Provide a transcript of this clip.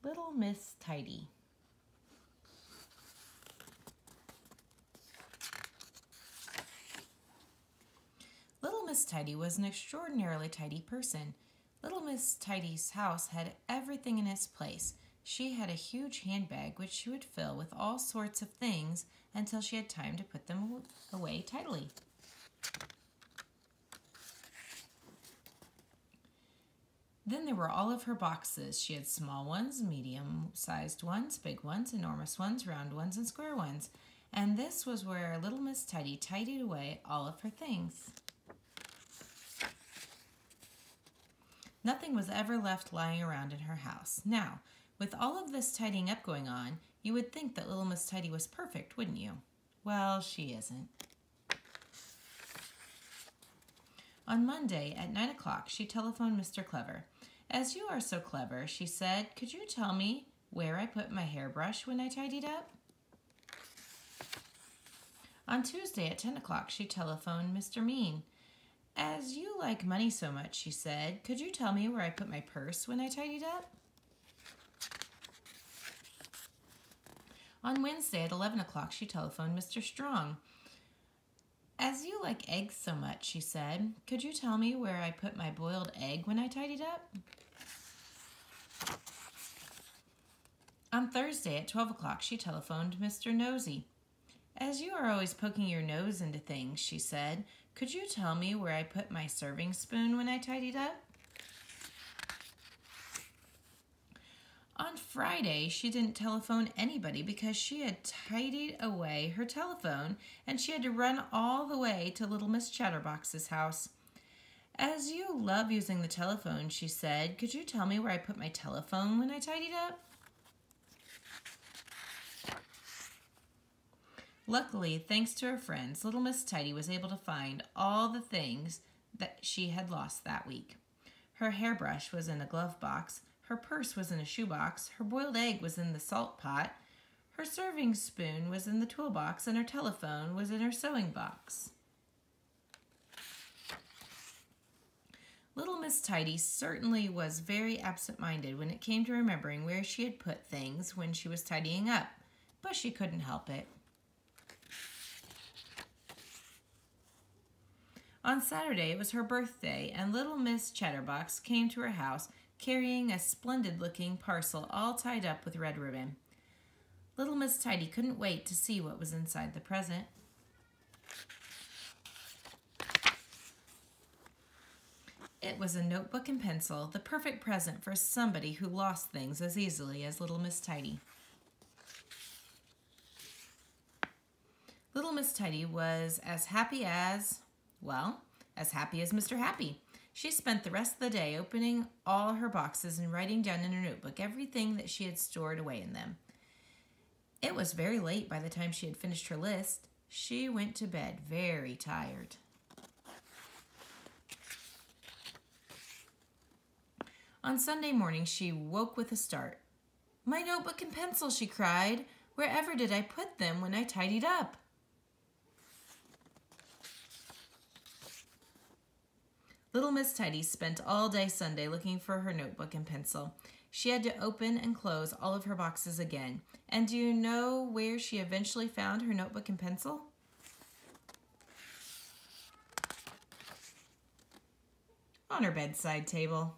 Little Miss Tidy. Little Miss Tidy was an extraordinarily tidy person. Little Miss Tidy's house had everything in its place. She had a huge handbag which she would fill with all sorts of things until she had time to put them away tidily. Then there were all of her boxes. She had small ones, medium-sized ones, big ones, enormous ones, round ones, and square ones. And this was where Little Miss Tidy tidied away all of her things. Nothing was ever left lying around in her house. Now, with all of this tidying up going on, you would think that Little Miss Tidy was perfect, wouldn't you? Well, she isn't. On Monday at 9 o'clock, she telephoned Mr. Clever. "As you are so clever," she said, "could you tell me where I put my hairbrush when I tidied up?" On Tuesday at 10 o'clock, she telephoned Mr. Mean. "As you like money so much," she said, "could you tell me where I put my purse when I tidied up?" On Wednesday at 11 o'clock, she telephoned Mr. Strong. "As you like eggs so much," she said, "could you tell me where I put my boiled egg when I tidied up?" On Thursday at 12 o'clock, she telephoned Mr. Nosy. "As you are always poking your nose into things," she said, "could you tell me where I put my serving spoon when I tidied up?" On Friday, she didn't telephone anybody because she had tidied away her telephone and she had to run all the way to Little Miss Chatterbox's house. "As you love using the telephone," she said, "could you tell me where I put my telephone when I tidied up?" Luckily, thanks to her friends, Little Miss Tidy was able to find all the things that she had lost that week. Her hairbrush was in a glove box, her purse was in a shoebox, her boiled egg was in the salt pot, her serving spoon was in the toolbox, and her telephone was in her sewing box. Little Miss Tidy certainly was very absent-minded when it came to remembering where she had put things when she was tidying up, but she couldn't help it. On Saturday, it was her birthday, and Little Miss Chatterbox came to her house carrying a splendid-looking parcel all tied up with red ribbon. Little Miss Tidy couldn't wait to see what was inside the present. It was a notebook and pencil, the perfect present for somebody who lost things as easily as Little Miss Tidy. Little Miss Tidy was as happy as Mr. Happy. She spent the rest of the day opening all her boxes and writing down in her notebook everything that she had stored away in them. It was very late by the time she had finished her list. She went to bed very tired. On Sunday morning, she woke with a start. "My notebook and pencil," she cried. "Wherever did I put them when I tidied up?" Little Miss Tidy spent all day Sunday looking for her notebook and pencil. She had to open and close all of her boxes again. And do you know where she eventually found her notebook and pencil? On her bedside table.